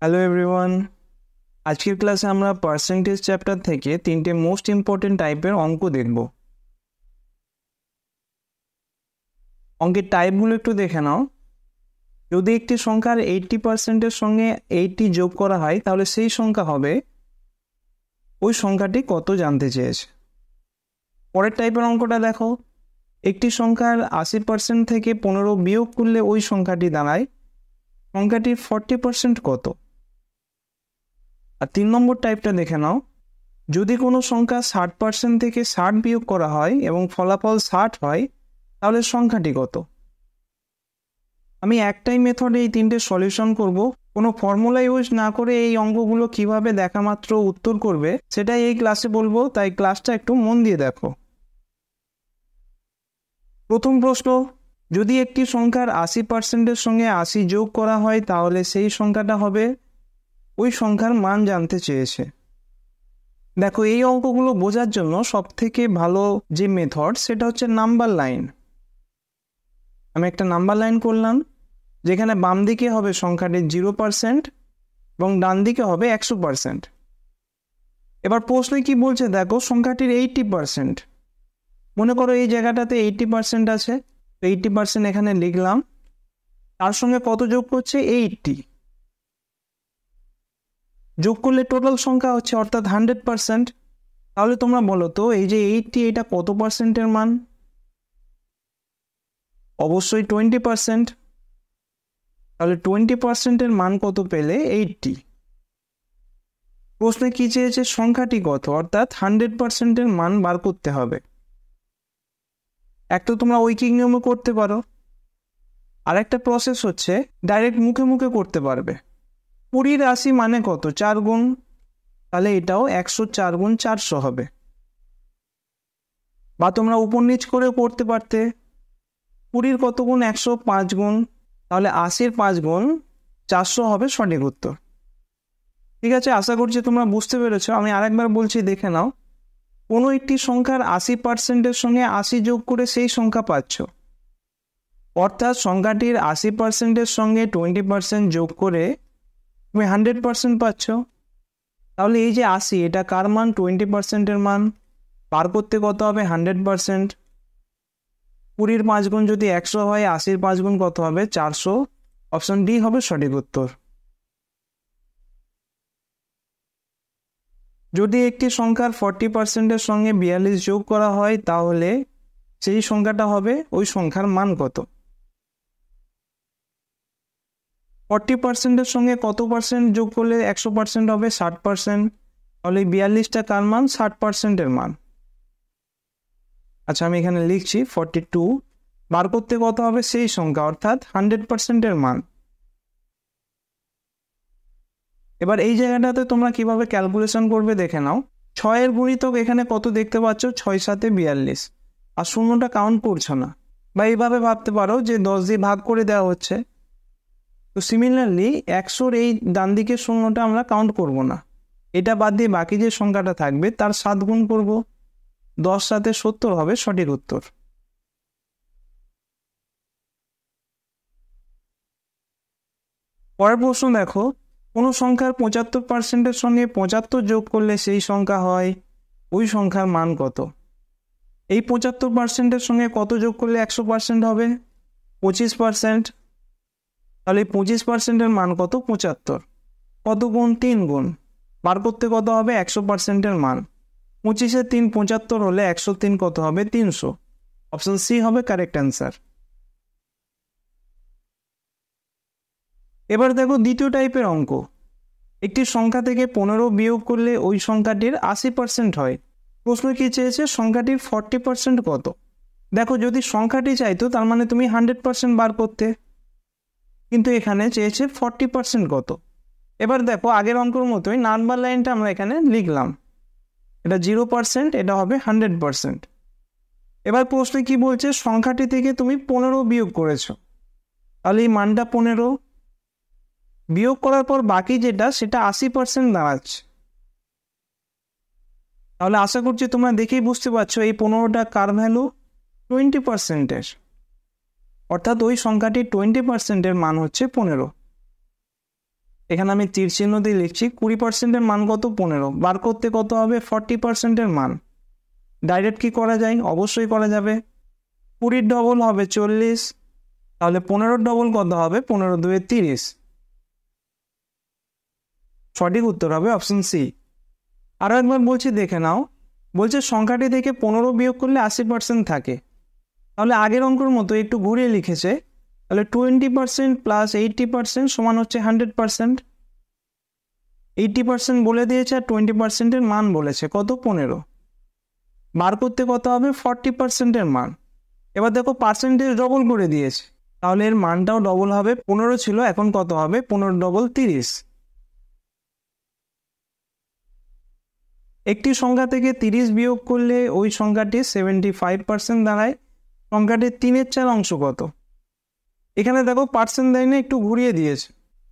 Hello everyone, আজকের ক্লাসে আমরা পার্সেন্টেজ চ্যাপ্টার থেকে তিনটে মোস্ট ইম্পর্টেন্ট টাইপের অঙ্ক দেখব। অঙ্কের টাইপগুলো একটু দেখে নাও। যদি একটি সংখ্যার 80%-এর সঙ্গে 80 যোগ করা হয় তাহলে সেই সংখ্যা হবে, ওই সংখ্যাটি কত জানতে চেয়েছে। পরের টাইপের অঙ্কটা দেখো, একটি সংখ্যার 80% থেকে 15 বিয়োগ করলে ওই সংখ্যাটি দাঁড়ায়, সংখ্যাটির 40% কত। আর 3 নম্বর টাইপটা দেখে নাও, যদি কোনো সংখ্যা 60% থেকে 60 বিয়োগ করা হয় এবং ফলাফল 60 হয় তাহলে সংখ্যাটি কত। আমি একটাই মেথডে এই তিনটে সলিউশন করব, কোনো ফর্মুলা ইউজ না করে এই অঙ্কগুলো কিভাবে দেখা মাত্র উত্তর করবে সেটাই এই ক্লাসে বলবো, তাই ক্লাসটা একটু মন দিয়ে দেখো। প্রথম প্রশ্ন, যদি একটি সংখ্যার 80%-এর সঙ্গে 80 যোগ করা হয় তাহলে সেই সংখ্যাটা হবে, ওই সংখ্যার মান জানতে চেয়েছে। দেখো, এই অঙ্কগুলো বোঝার জন্য সবথেকে ভালো যে মেথড সেটা হচ্ছে নাম্বার লাইন। আমি একটা নাম্বার লাইন করলাম, যেখানে বাম দিকে হবে সংখ্যাটি 0% এবং ডান দিকে হবে 100%। এবার প্রশ্নে কি বলছে দেখো, সংখ্যাটির 80%। মনে করো এই জায়গাটাতে 80% আছে, 80% এখানে লিখলাম, তার সঙ্গে কত যোগ করছে 80 যোগ করলে টোটাল সংখ্যা হচ্ছে অর্থাৎ 100%। তাহলে তোমরা বলো তো এই যে 80 এটা কত পার্সেন্টের মান? অবশ্যই 20%। তাহলে 20%-এর মান কত পেলে 80। প্রশ্নে কি চেয়েছে, সংখ্যাটি কত, অর্থাৎ 100%-এর মান বার করতে হবে। একটা তোমরা ঐকিক নিয়মে করতে পারো, আর একটা প্রসেস হচ্ছে ডাইরেক্ট মুখে মুখে করতে পারবে। 20 80 মানে কত, 4 গুণ, তাহলে এটাও 104 গুণ 400 হবে। বা তোমরা উপর নিচ করে করতে পারতে, 20 কত গুণ 100, 5 গুণ, তাহলে 80-র 5 গুণ 400 হবে সঠিক উত্তর। ঠিক আছে, আশা করছি তোমরা বুঝতে পেরেছো। আমি আরেকবার বলছি, দেখে নাও। কোনো একটি সংখ্যার 80%-এর সঙ্গে 80 যোগ করে সেই সংখ্যা পাচ্ছ, অর্থাৎ সংখ্যাটির 80%-এর সঙ্গে 20% যোগ করে তুমি 100% পাচ্ছ। তাহলে এই যে 80, এটা কার মান? 20%-এর মান। পার করতে কত হবে? 100%। 20-র 5 গুণ যদি 100 হয়, 80-র 5 গুণ কত হবে? 400। অপশন ডি হবে সঠিক উত্তর। যদি একটি সংখ্যার 40%-এর সঙ্গে 42 যোগ করা হয় তাহলে সেই সংখ্যাটা হবে, ওই সংখ্যার মান কত। 40%-এর সঙ্গে কত পার্সেন্ট যোগ করলে 100% হবে? 60%। তাহলে 42টা কার মান? 60%-এর মান। আচ্ছা, আমি এখানে লিখছি 42। বার করতে কত হবে? সেই সংখ্যা, অর্থাৎ 100%-এর মান। এবার এই জায়গাটাতে তোমরা কিভাবে ক্যালকুলেশন করবে দেখে নাও। 6-এর গুণিতক এখানে কত দেখতে পাচ্ছ? 6 7 42, আর শূন্যটা কাউন্ট করছো না। বা এইভাবে ভাবতে পারো যে 10 দিয়ে ভাগ করে দেওয়া হচ্ছে। তো সিমিলারলি 100-র এই ডান দিকের শূন্যটা আমরা কাউন্ট করব না, এটা বাদ দিয়ে বাকি যে সংখ্যাটা থাকবে তার 7 গুণ করব। 10 7 70 হবে সঠিক উত্তর। পরের প্রশ্ন দেখো, কোনো সংখ্যার 75%-এর সঙ্গে 75 যোগ করলে সেই সংখ্যা হয়, ওই সংখ্যার মান কত। এই 75%-এর সঙ্গে কত যোগ করলে 100% হবে? 25%। তাহলে 25%-এর মান কত? 75। কত গুণ? 3 গুণ। বার করতে কত হবে? 100%-এর মান। 25-এর 3 75 হলে 103 কত হবে? 300। অপশন সি হবে কারেক্ট অ্যান্সার। এবার দেখো দ্বিতীয় টাইপের অঙ্ক। একটি সংখ্যা থেকে 15 বিয়োগ করলে ওই সংখ্যাটির 80% হয়। প্রশ্ন কি চেয়েছে, সংখ্যাটির 40% কত। দেখো, যদি সংখ্যাটি চাইতো তার মানে তুমি 100% বার করতে, কিন্তু এখানে চেয়েছে 40% কত। এবার দেখো, আগের অঙ্কের মতোই নাম্বার লাইনটা আমরা এখানে লিখলাম, এটা 0%, এটা হবে 100%। এবার প্রশ্নে কি বলছে, সংখ্যাটি থেকে তুমি 15 বিয়োগ করেছো, তাহলে এই মানটা 15। বিয়োগ করার পর বাকি যেটা সেটা 80% দাঁড়াচ্ছে। তাহলে আশা করছি তোমরা দেখেই বুঝতে পারছো এই 15টা কার ভ্যালু? 20%-এর। অর্থাৎ ওই সংখ্যাটি 20%-এর মান হচ্ছে 15। এখানে আমি তীর চিহ্ন দিয়ে লিখছি 20%-এর মান কত 15, বার করতে কত হবে 40%-এর মান। ডাইরেক্ট কি করা যায়? অবশ্যই করা যাবে। 20 ডবল হবে 40, তাহলে 15 ডবল কত হবে 15 2 30। সঠিক উত্তর হবে অপশন সি। আরও একবার বলছি দেখে নাও, বলছে সংখ্যাটি থেকে 15 বিয়োগ করলে 80% থাকে। তাহলে আগের অঙ্কের মতো একটু ঘুরিয়ে লিখেছে, তাহলে 20% প্লাস 80% সমান হচ্ছে 100%। 80% বলে দিয়েছে আর 20%-এর মান বলেছে কত 15। বার করতে কত হবে 40%-এর মান। এবার দেখো পার্সেন্টেজ ডবল করে দিয়েছে, তাহলে এর মানটাও ডবল হবে। 15 ছিল, এখন কত হবে 15 ডবল 30। একটি সংখ্যা থেকে 30 বিয়োগ করলে ওই সংখ্যাটি 75% দাঁড়ায়। সংখ্যাটির 3/4 অংশ কত? এখানে দেখো পার্সেন্ট দেয় না, একটু ঘুরিয়ে দিয়েছে।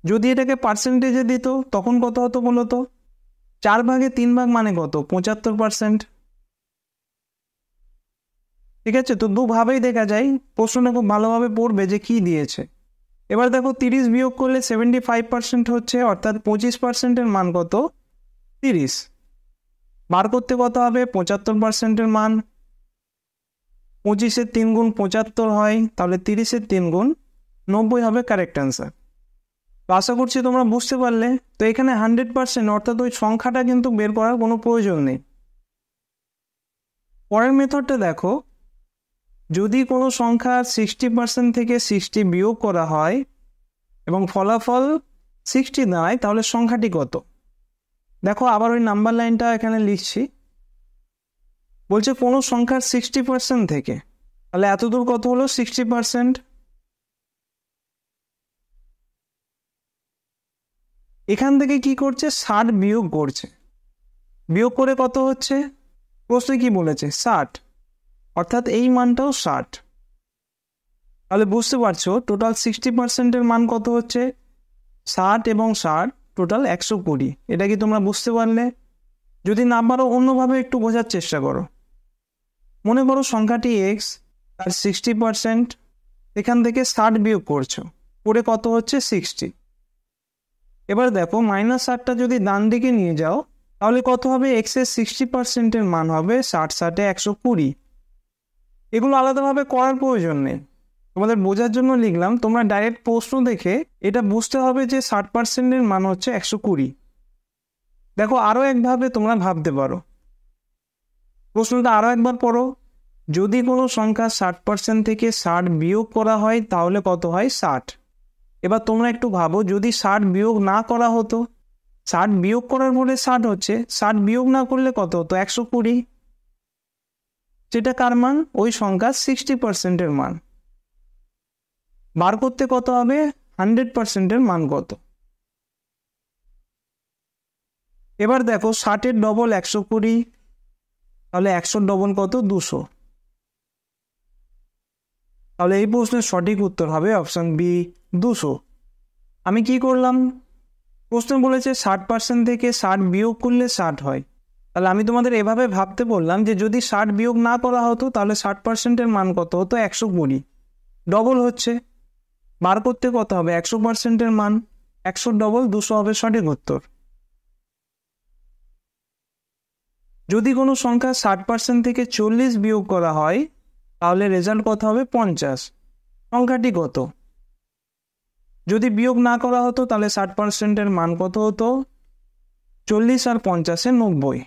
যদি এটাকে পার্সেন্টেজে দিত তখন কত হতো বলো তো? 4 ভাগে 3 ভাগ মানে কত 75%। ঠিক আছে, তো দুভাবেই দেখা যায়। প্রশ্নটা খুব ভালোভাবে পড়বে যে কি দিয়েছে। এবার দেখো 30 বিয়োগ করলে 75% হচ্ছে, অর্থাৎ 25%-এর মান কত 30। বার করতে কত হবে 75%-এর মান। 25-এর 3 গুণ 75 হয়, তাহলে 30-এর 3 গুণ 90 হবে কারেক্ট অ্যান্সার। তো আশা করছি তোমরা বুঝতে পারলে। তো এখানে 100% অর্থাৎ ওই সংখ্যাটা কিন্তু বের করার কোনো প্রয়োজন নেই। পরের মেথডটা দেখো, যদি কোনো সংখ্যা 60% থেকে 60 বিয়োগ করা হয় এবং ফলাফল 60 দাঁড়ায়, তাহলে সংখ্যাটি কত? দেখো আবার ওই নাম্বার লাইনটা এখানে লিখছি। বলছে কোনো সংখ্যার 60% থেকে, তাহলে এতদূর কত হলো 60%। এখান থেকে কি করছে 60 বিয়োগ করছে। বিয়োগ করে কত হচ্ছে? প্রশ্নে কি বলেছে 60, অর্থাৎ এই মানটাও 60। তাহলে বুঝতে পারছো টোটাল 60%-এর মান কত হচ্ছে 60 এবং 60 টোটাল 120। এটা কি তোমরা বুঝতে পারলে? যদি না পারো অন্যভাবে একটু বোঝার চেষ্টা করো। মনে করো সংখ্যাটি x, তার 60%, এখান থেকে 60 বিয়োগ করছো, করে কত হচ্ছে 60। এবার দেখো -8টা যদি ডান দিকে নিয়ে যাও, তাহলে কত হবে x-এর 60%-এর মান হবে 60 60 120। এগুলো আলাদাভাবে করার প্রয়োজন নেই, তোমাদের বোঝার জন্য লিখলাম। তোমরা ডাইরেক্ট প্রশ্ন দেখে এটা বুঝতে হবে যে 60%-এর মান হচ্ছে 120। দেখো আরও একভাবে তোমরা ভাবতে পারো। প্রশ্নটা আরও একবার পড়ো। যদি কোনো সংখ্যা 60% থেকে 60 বিয়োগ করা হয় তাহলে কত হয় 60। এবার তোমরা একটু ভাবো যদি 60 বিয়োগ না করা হতো, 60 বিয়োগ করার পরে 60 হচ্ছে, 60 বিয়োগ না করলে কত হতো 120। যেটা কার মান? ওই সংখ্যা 60%-এর মান। বার করতে কত হবে 100%-এর মান কত? এবার দেখো 60-এর ডবল 120, তাহলে 100 ডবল কত 200। তাহলে এই প্রশ্নের সঠিক উত্তর হবে অপশন বি 200। আমি কি করলাম? প্রশ্ন বলেছে 60% থেকে 60 বিয়োগ করলে 60 হয়, তাহলে আমি তোমাদের এভাবে ভাবতে বললাম যে যদি 60 বিয়োগ না করা হতো তাহলে 60%-এর মান কত হতো 120। ডবল হচ্ছে, বার করতে কত হবে 100%-এর মান। 100 ডবল 200 হবে সঠিক উত্তর। যদি কোনো সংখ্যা 60% থেকে 40 বিয়োগ করা হয় তাহলে রেজাল্ট কত হবে 50। সংখ্যাটি কত? যদি বিয়োগ না করা হতো তাহলে 60%-এর মান কত হতো 40 আর 50-এ 90।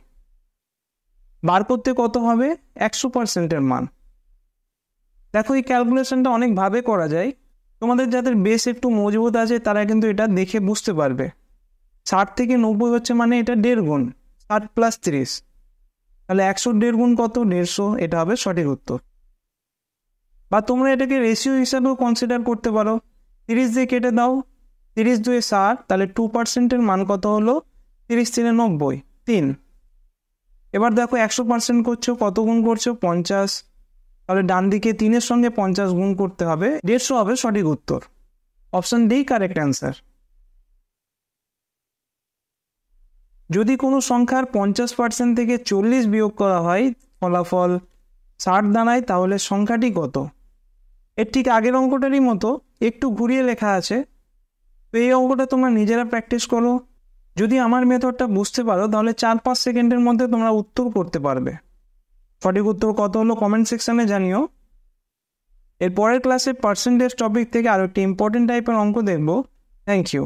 বার করতে কত হবে 100%-এর মান। দেখো এই ক্যালকুলেশনটা অনেকভাবে করা যায়। তোমাদের যাদের বেস একটু মজবুত আছে তারা কিন্তু এটা দেখে বুঝতে পারবে। 60 থেকে 90 হচ্ছে মানে এটা 1.5 গুণ, 60 প্লাস 30, তাহলে 100 1.5 গুণ কত 150। এটা হবে সঠিক উত্তর। বা তোমরা এটাকে রেশিও হিসাবেও কনসিডার করতে পারো। 30 দিয়ে কেটে দাও, 30 2 60, তাহলে 2%-এর মান কত হলো 30 3 90 3। এবার দেখো 100% করছো, কত গুণ করছো 50, তাহলে ডান দিকে 3-এর সঙ্গে 50 গুণ করতে হবে, 150 হবে সঠিক উত্তর। Option D correct answer. যদি কোনো সংখ্যার 50% থেকে 40 বিয়োগ করা হয় ফলাফল 60 দাঁড়ায় তাহলে সংখ্যাটি কত? এর ঠিক আগের অঙ্কটারই মতো একটু ঘুরিয়ে লেখা আছে। তো এই অঙ্কটা তোমরা নিজেরা প্র্যাকটিস করো। যদি আমার মেথডটা বুঝতে পারো তাহলে 4-5 সেকেন্ডের মধ্যে তোমরা উত্তর করতে পারবে। সঠিক উত্তর কত হলো কমেন্ট সেকশানে জানিও। এর পরের ক্লাসে পার্সেন্টেজ টপিক থেকে আরও একটি ইম্পর্টেন্ট টাইপের অঙ্ক দেখব। Thank you.